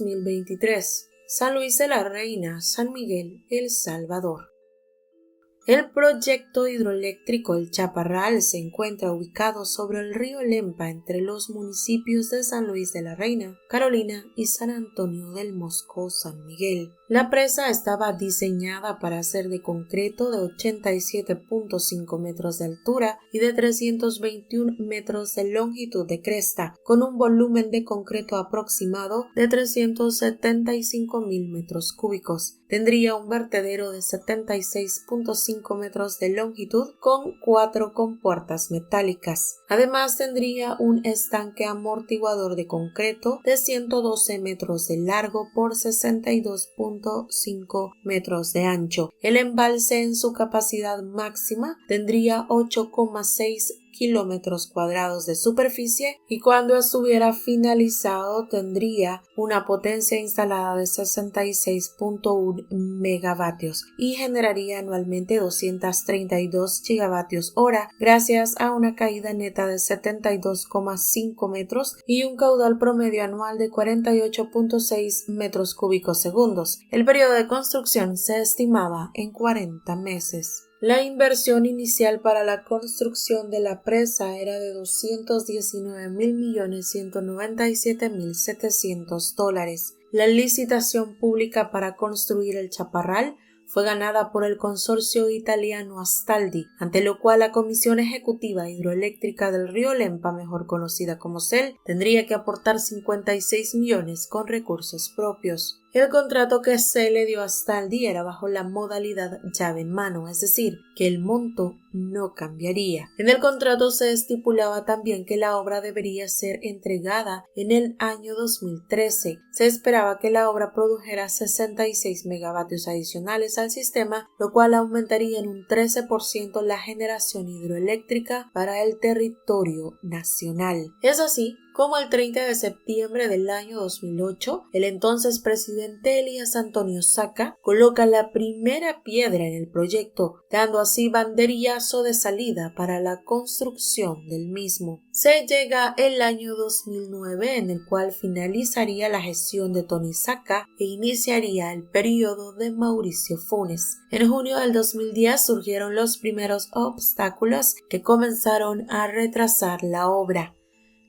2023. San Luis de la Reina, San Miguel, El Salvador. El proyecto hidroeléctrico El Chaparral se encuentra ubicado sobre el río Lempa entre los municipios de San Luis de la Reina, Carolina y San Antonio del Mosco, San Miguel. La presa estaba diseñada para ser de concreto de 87.5 metros de altura y de 321 metros de longitud de cresta, con un volumen de concreto aproximado de 375.000 metros cúbicos. Tendría un vertedero de 76.5 metros de longitud con 4 compuertas metálicas. Además tendría un estanque amortiguador de concreto de 112 metros de largo por 62.5 metros de ancho. El embalse en su capacidad máxima tendría 8,6 kilómetros cuadrados de superficie y cuando estuviera finalizado tendría una potencia instalada de 66.1 megavatios y generaría anualmente 232 gigavatios hora gracias a una caída neta de 72,5 metros y un caudal promedio anual de 48.6 metros cúbicos segundos. El periodo de construcción se estimaba en 40 meses. La inversión inicial para la construcción de la presa era de $219.197.700. La licitación pública para construir el Chaparral fue ganada por el consorcio italiano Astaldi, ante lo cual la Comisión Ejecutiva Hidroeléctrica del Río Lempa, mejor conocida como CEL, tendría que aportar 56 millones con recursos propios. El contrato que se le dio a Astaldi era bajo la modalidad llave en mano, es decir, que el monto no cambiaría. En el contrato se estipulaba también que la obra debería ser entregada en el año 2013. Se esperaba que la obra produjera 66 megavatios adicionales al sistema, lo cual aumentaría en un 13% la generación hidroeléctrica para el territorio nacional. Es así como el 30 de septiembre del año 2008, el entonces presidente Elías Antonio Saca coloca la primera piedra en el proyecto, dando así banderillazo de salida para la construcción del mismo. Se llega el año 2009, en el cual finalizaría la gestión de Tony Saca e iniciaría el periodo de Mauricio Funes. En junio del 2010 surgieron los primeros obstáculos que comenzaron a retrasar la obra.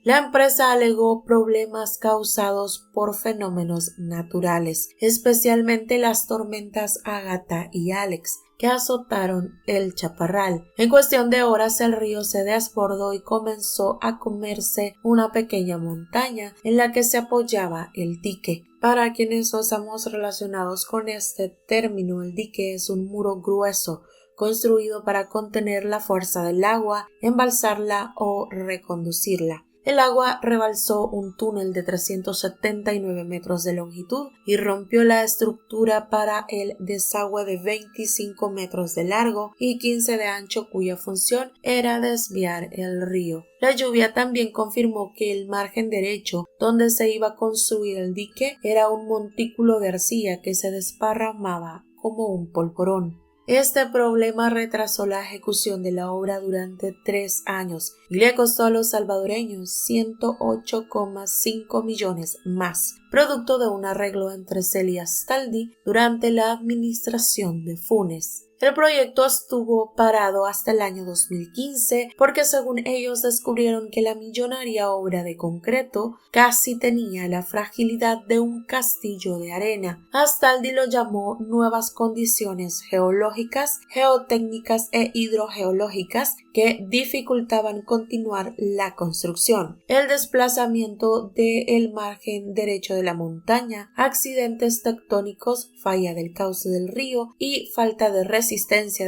La empresa alegó problemas causados por fenómenos naturales, especialmente las tormentas Ágata y Alex, que azotaron el Chaparral. En cuestión de horas el río se desbordó y comenzó a comerse una pequeña montaña en la que se apoyaba el dique. Para quienes no estamos relacionados con este término, el dique es un muro grueso construido para contener la fuerza del agua, embalsarla o reconducirla. El agua rebalsó un túnel de 379 metros de longitud y rompió la estructura para el desagüe de 25 metros de largo y 15 de ancho, cuya función era desviar el río. La lluvia también confirmó que el margen derecho donde se iba a construir el dique era un montículo de arcilla que se desparramaba como un polvorón. Este problema retrasó la ejecución de la obra durante 3 años y le costó a los salvadoreños 108,5 millones más, producto de un arreglo entre CEL y Astaldi durante la administración de Funes. El proyecto estuvo parado hasta el año 2015 porque según ellos descubrieron que la millonaria obra de concreto casi tenía la fragilidad de un castillo de arena. Astaldi lo llamó nuevas condiciones geológicas, geotécnicas e hidrogeológicas que dificultaban continuar la construcción. El desplazamiento del margen derecho de la montaña, accidentes tectónicos, falla del cauce del río y falta de resistencia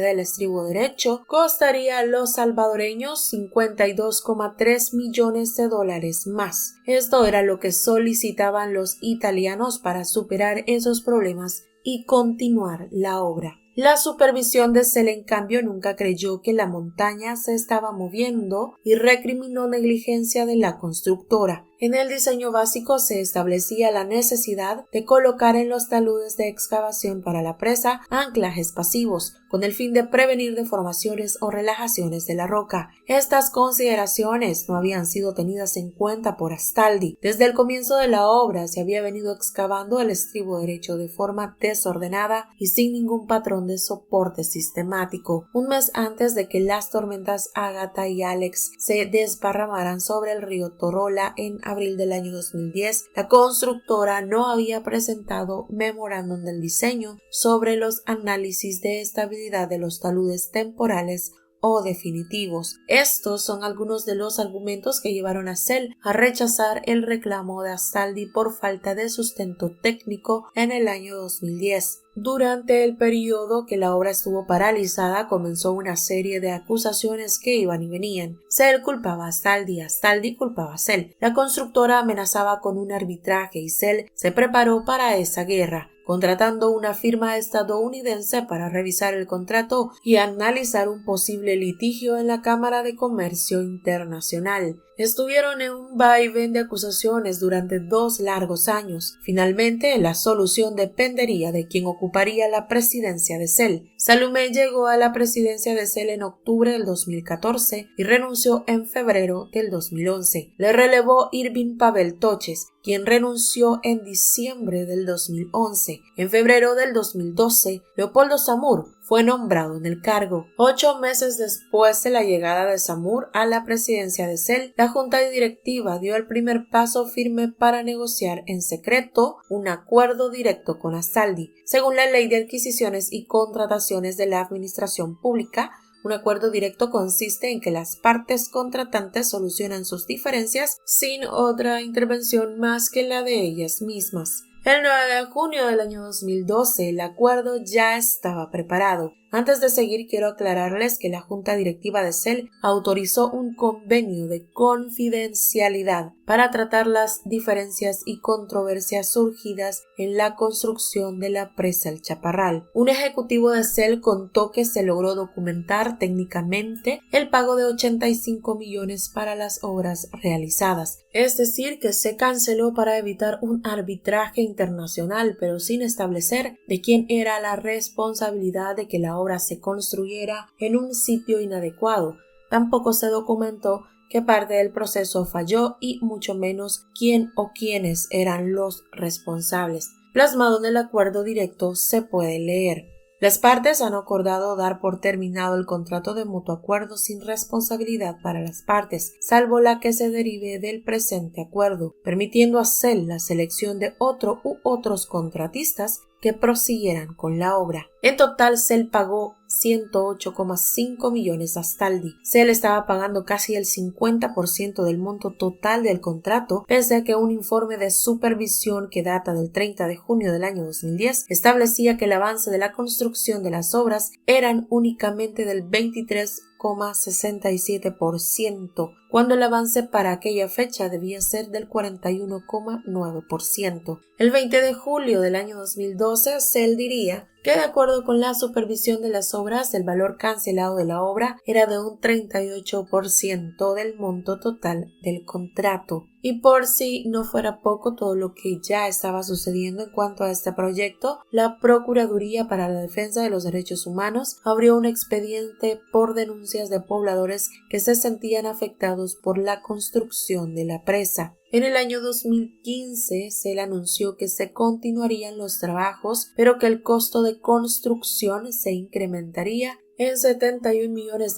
del estribo derecho costaría a los salvadoreños 52,3 millones de dólares más. Esto era lo que solicitaban los italianos para superar esos problemas y continuar la obra. La supervisión de Sell, en cambio, nunca creyó que la montaña se estaba moviendo y recriminó negligencia de la constructora. En el diseño básico se establecía la necesidad de colocar en los taludes de excavación para la presa anclajes pasivos, con el fin de prevenir deformaciones o relajaciones de la roca. Estas consideraciones no habían sido tenidas en cuenta por Astaldi. Desde el comienzo de la obra se había venido excavando el estribo derecho de forma desordenada y sin ningún patrón de soporte sistemático. Un mes antes de que las tormentas Agatha y Alex se desparramaran sobre el río Torola en abril del año 2010, la constructora no había presentado memorándum del diseño sobre los análisis de estabilidad de los taludes temporales o definitivos. Estos son algunos de los argumentos que llevaron a Sell a rechazar el reclamo de Astaldi por falta de sustento técnico en el año 2010. Durante el periodo que la obra estuvo paralizada, comenzó una serie de acusaciones que iban y venían. Sell culpaba a Astaldi, Astaldi culpaba a Sell. La constructora amenazaba con un arbitraje y Sell se preparó para esa guerra, contratando una firma estadounidense para revisar el contrato y analizar un posible litigio en la Cámara de Comercio Internacional. Estuvieron en un vaivén de acusaciones durante 2 largos años. Finalmente, la solución dependería de quién ocuparía la presidencia de Sell. Salomé llegó a la presidencia de Sell en octubre del 2014 y renunció en febrero del 2011. Le relevó Irving Pavel Toches, quien renunció en diciembre del 2011. En febrero del 2012, Leopoldo Samur fue nombrado en el cargo. 8 meses después de la llegada de Samur a la presidencia de Sell, la junta directiva dio el primer paso firme para negociar en secreto un acuerdo directo con Astaldi. Según la Ley de Adquisiciones y Contrataciones de la Administración Pública, un acuerdo directo consiste en que las partes contratantes solucionan sus diferencias sin otra intervención más que la de ellas mismas. El 9 de junio del año 2012, el acuerdo ya estaba preparado. Antes de seguir, quiero aclararles que la Junta Directiva de Sell autorizó un convenio de confidencialidad para tratar las diferencias y controversias surgidas en la construcción de la presa El Chaparral. Un ejecutivo de Sell contó que se logró documentar técnicamente el pago de 85 millones para las obras realizadas, es decir, que se canceló para evitar un arbitraje internacional, pero sin establecer de quién era la responsabilidad de que la obra se construyera en un sitio inadecuado. Tampoco se documentó qué parte del proceso falló y mucho menos quién o quiénes eran los responsables. Plasmado en el acuerdo directo se puede leer: las partes han acordado dar por terminado el contrato de mutuo acuerdo sin responsabilidad para las partes, salvo la que se derive del presente acuerdo, permitiendo a Sell la selección de otro u otros contratistas que prosiguieran con la obra. En total, Sell pagó 108,5 millones a Astaldi. Sell estaba pagando casi el 50% del monto total del contrato, pese a que un informe de supervisión que data del 30 de junio del año 2010 establecía que el avance de la construcción de las obras eran únicamente del 23,67%, cuando el avance para aquella fecha debía ser del 41,9%. El 20 de julio del año 2012, Sell diría que de acuerdo con la supervisión de las obras, el valor cancelado de la obra era de un 38% del monto total del contrato. Y por si no fuera poco todo lo que ya estaba sucediendo en cuanto a este proyecto, la Procuraduría para la Defensa de los Derechos Humanos abrió un expediente por denuncias de pobladores que se sentían afectados por la construcción de la presa. En el año 2015 se le anunció que se continuarían los trabajos, pero que el costo de construcción se incrementaría en $71 millones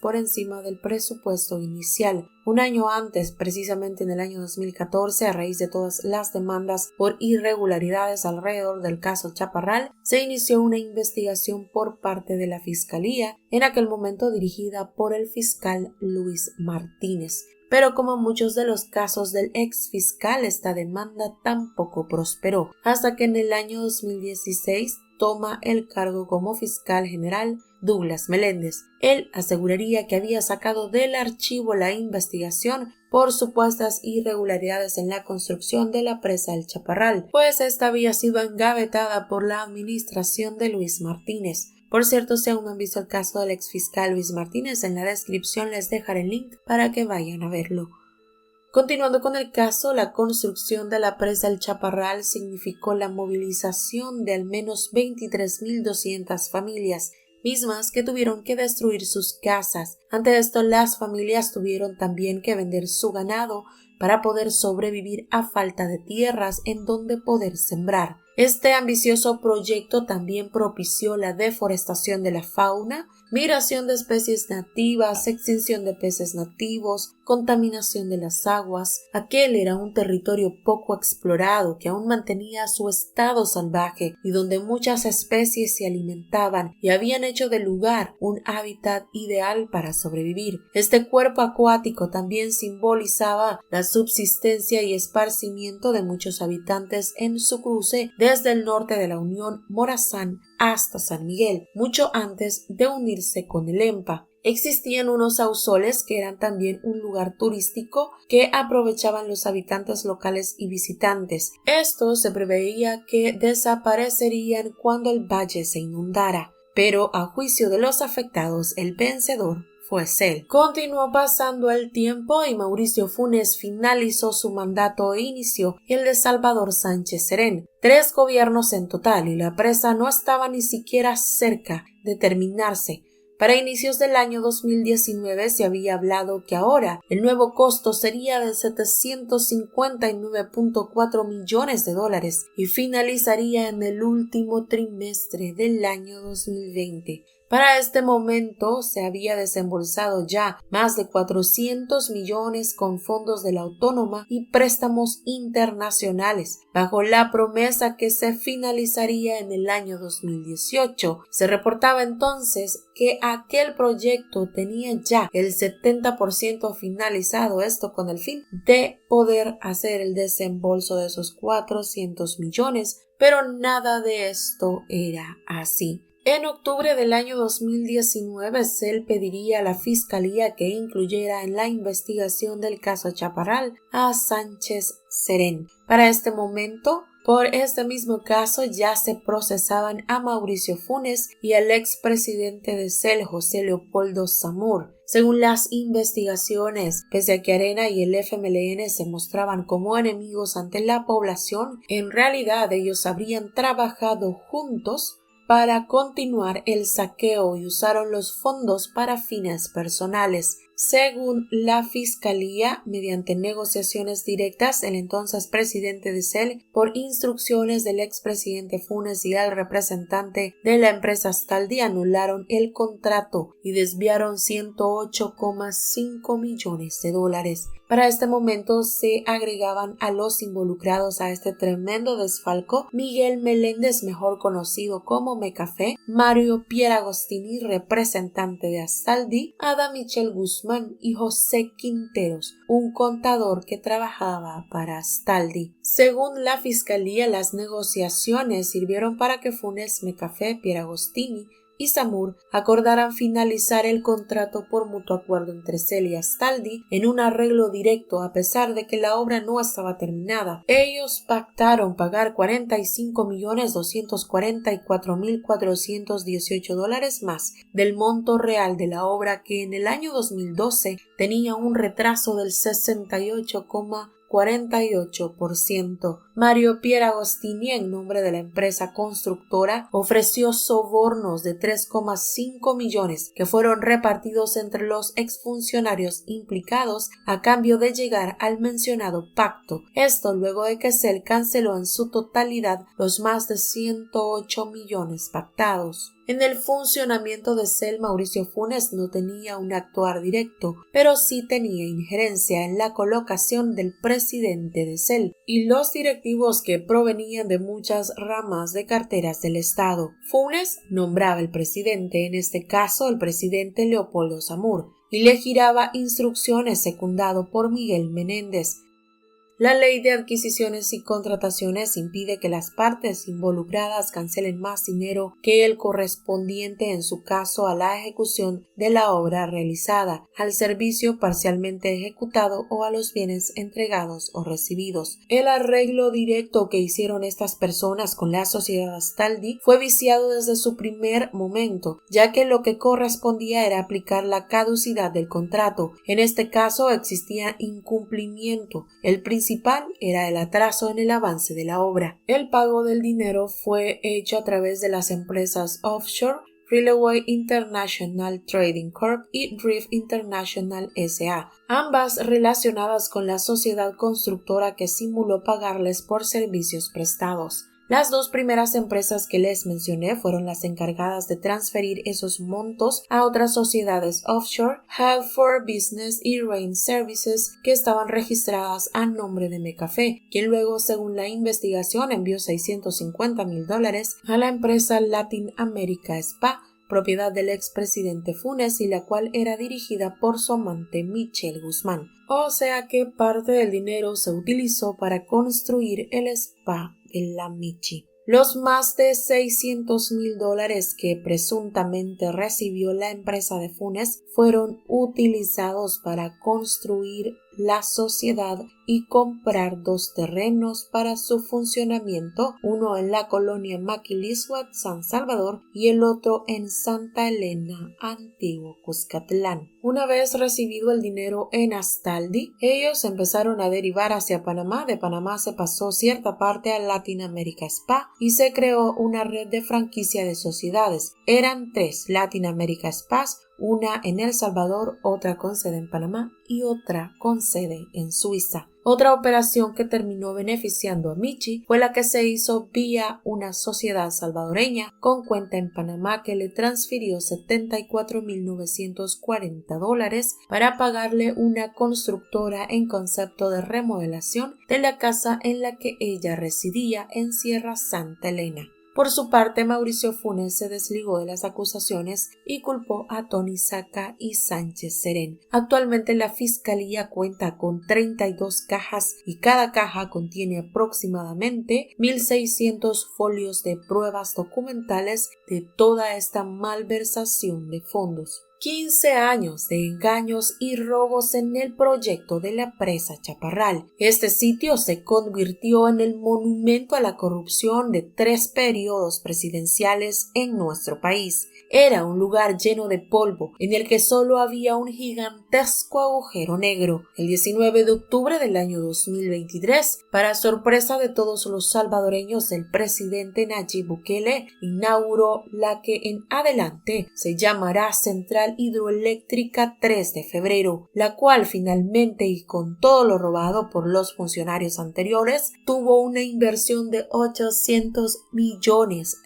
por encima del presupuesto inicial. Un año antes, precisamente en el año 2014, a raíz de todas las demandas por irregularidades alrededor del caso Chaparral, se inició una investigación por parte de la Fiscalía, en aquel momento dirigida por el fiscal Luis Martínez. Pero como muchos de los casos del ex fiscal, esta demanda tampoco prosperó, hasta que en el año 2016 toma el cargo como fiscal general Douglas Meléndez. Él aseguraría que había sacado del archivo la investigación por supuestas irregularidades en la construcción de la presa El Chaparral, pues esta había sido engavetada por la administración de Luis Martínez. Por cierto, si aún no han visto el caso del exfiscal Luis Martínez, en la descripción les dejaré el link para que vayan a verlo. Continuando con el caso, la construcción de la presa El Chaparral significó la movilización de al menos 23.200 familias, mismas que tuvieron que destruir sus casas. Ante esto, las familias tuvieron también que vender su ganado para poder sobrevivir a falta de tierras en donde poder sembrar. Este ambicioso proyecto también propició la deforestación de la fauna, migración de especies nativas, extinción de peces nativos, contaminación de las aguas. Aquel era un territorio poco explorado que aún mantenía su estado salvaje y donde muchas especies se alimentaban y habían hecho del lugar un hábitat ideal para sobrevivir. Este cuerpo acuático también simbolizaba la subsistencia y esparcimiento de muchos habitantes en su cruce desde el norte de la Unión Morazán hasta San Miguel, mucho antes de unirse con el EMPA. Existían unos sausoles que eran también un lugar turístico que aprovechaban los habitantes locales y visitantes. Estos se preveía que desaparecerían cuando el valle se inundara, pero a juicio de los afectados, el vencedor fue Cel. Continuó pasando el tiempo y Mauricio Funes finalizó su mandato e inició el de Salvador Sánchez Serén. 3 gobiernos en total y la presa no estaba ni siquiera cerca de terminarse. Para inicios del año 2019 se había hablado que ahora el nuevo costo sería de $759.4 millones y finalizaría en el último trimestre del año 2020. Para este momento se había desembolsado ya más de 400 millones con fondos de la autónoma y préstamos internacionales, bajo la promesa que se finalizaría en el año 2018. Se reportaba entonces que aquel proyecto tenía ya el 70% finalizado, esto con el fin de poder hacer el desembolso de esos 400 millones, pero nada de esto era así. En octubre del año 2019, Cel pediría a la Fiscalía que incluyera en la investigación del caso Chaparral a Sánchez Serén. Para este momento, por este mismo caso ya se procesaban a Mauricio Funes y al expresidente de Cel, José Leopoldo Samur. Según las investigaciones, pese a que Arena y el FMLN se mostraban como enemigos ante la población, en realidad ellos habrían trabajado juntos para continuar el saqueo y usaron los fondos para fines personales. Según la Fiscalía, mediante negociaciones directas, el entonces presidente de Cel, por instrucciones del expresidente Funes y al representante de la empresa Astaldi, anularon el contrato y desviaron $108,5 millones. Para este momento se agregaban a los involucrados a este tremendo desfalco Miguel Meléndez, mejor conocido como Mecafé, Mario Pieragostini, representante de Astaldi, Ada Michel Guzmán y José Quinteros, un contador que trabajaba para Astaldi. Según la Fiscalía, las negociaciones sirvieron para que Funes, Mecafé, Pieragostini y Samur acordaran finalizar el contrato por mutuo acuerdo entre Cel y Astaldi en un arreglo directo a pesar de que la obra no estaba terminada. Ellos pactaron pagar $45.244.418 más del monto real de la obra, que en el año 2012 tenía un retraso del 68,48%. Mario Pieragostini, en nombre de la empresa constructora, ofreció sobornos de 3,5 millones que fueron repartidos entre los exfuncionarios implicados a cambio de llegar al mencionado pacto. Esto luego de que Cel canceló en su totalidad los más de 108 millones pactados. En el funcionamiento de Cel, Mauricio Funes no tenía un actuar directo, pero sí tenía injerencia en la colocación del presidente de Cel y los directivos que provenían de muchas ramas de carteras del Estado. Funes nombraba el presidente, en este caso el presidente Leopoldo Samur, y le giraba instrucciones secundado por Miguel Menéndez. La ley de adquisiciones y contrataciones impide que las partes involucradas cancelen más dinero que el correspondiente en su caso a la ejecución de la obra realizada, al servicio parcialmente ejecutado o a los bienes entregados o recibidos. El arreglo directo que hicieron estas personas con la sociedad Astaldi fue viciado desde su primer momento, ya que lo que correspondía era aplicar la caducidad del contrato. En este caso existía incumplimiento. El principal era el atraso en el avance de la obra. El pago del dinero fue hecho a través de las empresas offshore Railway International Trading Corp y Drift International S.A., ambas relacionadas con la sociedad constructora que simuló pagarles por servicios prestados. Las dos primeras empresas que les mencioné fueron las encargadas de transferir esos montos a otras sociedades offshore, Halford Business y Rain Services, que estaban registradas a nombre de Mecafé, quien luego, según la investigación, envió $650,000 a la empresa Latin America SPA, propiedad del expresidente Funes y la cual era dirigida por su amante Michelle Guzmán. O sea que parte del dinero se utilizó para construir el spa de la Michi. Los más de $600,000 que presuntamente recibió la empresa de Funes fueron utilizados para construir la sociedad y comprar 2 terrenos para su funcionamiento, uno en la colonia Maquilishuat, San Salvador, y el otro en Santa Elena, Antiguo Cuscatlán. Una vez recibido el dinero en Astaldi, ellos empezaron a derivar hacia Panamá. De Panamá se pasó cierta parte a Latin America SPA y se creó una red de franquicia de sociedades. Eran 3 Latin America SPAs, una en El Salvador, otra con sede en Panamá y otra con sede en Suiza. Otra operación que terminó beneficiando a Michi fue la que se hizo vía una sociedad salvadoreña con cuenta en Panamá que le transfirió $74,940 para pagarle una constructora en concepto de remodelación de la casa en la que ella residía en Sierra Santa Elena. Por su parte, Mauricio Funes se desligó de las acusaciones y culpó a Tony Saca y Sánchez Serén. Actualmente la Fiscalía cuenta con 32 cajas y cada caja contiene aproximadamente 1.600 folios de pruebas documentales de toda esta malversación de fondos. 15 años de engaños y robos en el proyecto de la presa Chaparral. Este sitio se convirtió en el monumento a la corrupción de 3 periodos presidenciales en nuestro país. Era un lugar lleno de polvo, en el que solo había un gigantesco agujero negro. El 19 de octubre del año 2023, para sorpresa de todos los salvadoreños, el presidente Nayib Bukele inauguró la que en adelante se llamará Central Hidroeléctrica 3 de febrero, la cual finalmente, y con todo lo robado por los funcionarios anteriores, tuvo una inversión de $800 millones.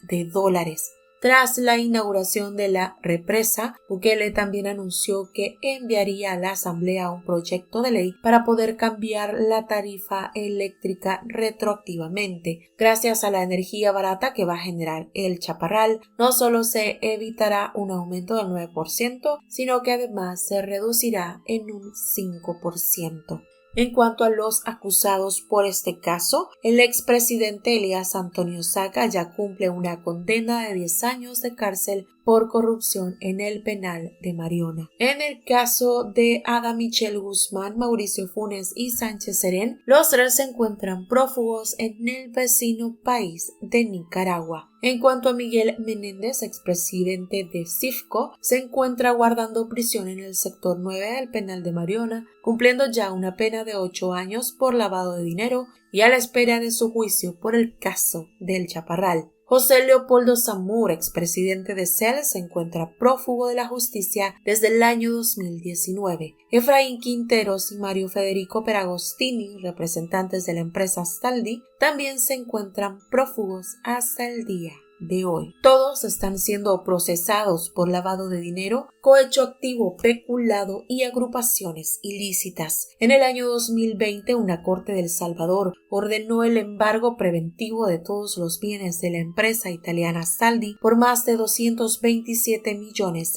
Tras la inauguración de la represa, Bukele también anunció que enviaría a la Asamblea un proyecto de ley para poder cambiar la tarifa eléctrica retroactivamente. Gracias a la energía barata que va a generar el Chaparral, no solo se evitará un aumento del 9%, sino que además se reducirá en un 5%. En cuanto a los acusados por este caso, el expresidente Elías Antonio Saca ya cumple una condena de 10 años de cárcel por corrupción en el penal de Mariona. En el caso de Ada Michelle Guzmán, Mauricio Funes y Sánchez Serén, los 3 se encuentran prófugos en el vecino país de Nicaragua. En cuanto a Miguel Menéndez, expresidente de CIFCO, se encuentra guardando prisión en el sector 9 del penal de Mariona, cumpliendo ya una pena de 8 años por lavado de dinero y a la espera de su juicio por el caso del Chaparral. José Leopoldo Zamur, expresidente de CEL, se encuentra prófugo de la justicia desde el año 2019. Efraín Quinteros y Mario Federico Peragostini, representantes de la empresa Astaldi, también se encuentran prófugos hasta el día de hoy. Todos están siendo procesados por lavado de dinero cohecho activo, peculado y agrupaciones ilícitas. En el año 2020, una corte de El Salvador ordenó el embargo preventivo de todos los bienes de la empresa italiana Astaldi por más de $227 millones.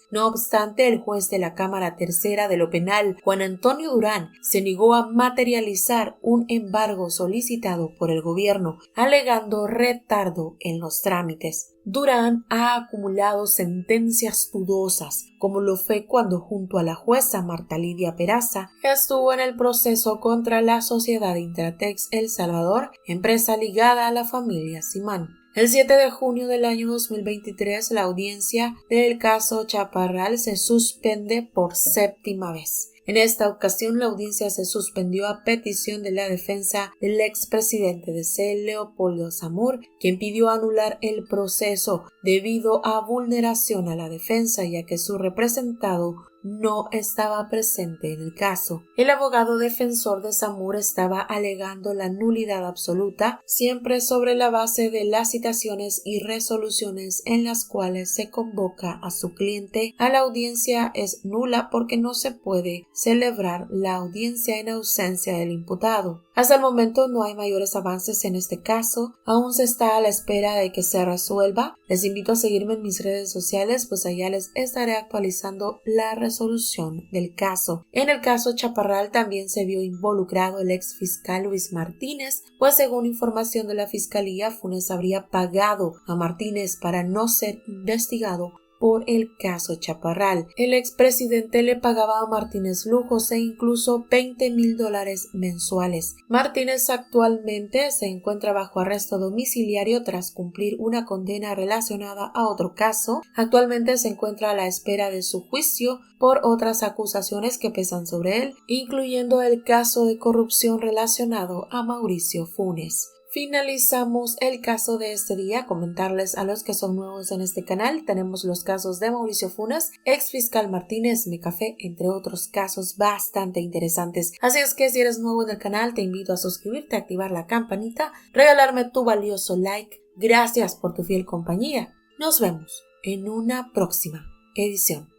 No obstante, el juez de la Cámara Tercera de lo Penal, Juan Antonio Durán, se negó a materializar un embargo solicitado por el gobierno, alegando retardo en los trámites. Durán ha acumulado sentencias dudosas, como lo fue cuando junto a la jueza Marta Lidia Peraza estuvo en el proceso contra la sociedad Intratex El Salvador, empresa ligada a la familia Simán. El 7 de junio del año 2023, la audiencia del caso Chaparral se suspende por séptima vez. En esta ocasión, la audiencia se suspendió a petición de la defensa del expresidente de CEL, Leopoldo Samur, quien pidió anular el proceso debido a vulneración a la defensa, ya que su representado no estaba presente en el caso. El abogado defensor de Samur estaba alegando la nulidad absoluta, siempre sobre la base de las citaciones y resoluciones en las cuales se convoca a su cliente a la audiencia es nula porque no se puede celebrar la audiencia en ausencia del imputado. Hasta el momento no hay mayores avances en este caso, aún se está a la espera de que se resuelva. Les invito a seguirme en mis redes sociales, pues allá les estaré actualizando la resolución del caso. En el caso Chaparral también se vio involucrado el ex fiscal Luis Martínez, pues según información de la fiscalía, Funes habría pagado a Martínez para no ser investigado por el caso Chaparral. El expresidente le pagaba a Martínez lujos e incluso $20,000 mensuales. Martínez actualmente se encuentra bajo arresto domiciliario tras cumplir una condena relacionada a otro caso. Actualmente se encuentra a la espera de su juicio por otras acusaciones que pesan sobre él, incluyendo el caso de corrupción relacionado a Mauricio Funes. Finalizamos el caso de este día. Comentarles a los que son nuevos en este canal, tenemos los casos de Mauricio Funes, ex fiscal Martínez, Mecafé, entre otros casos bastante interesantes. Así es que si eres nuevo en el canal, te invito a suscribirte, activar la campanita, regalarme tu valioso like. Gracias por tu fiel compañía. Nos vemos en una próxima edición.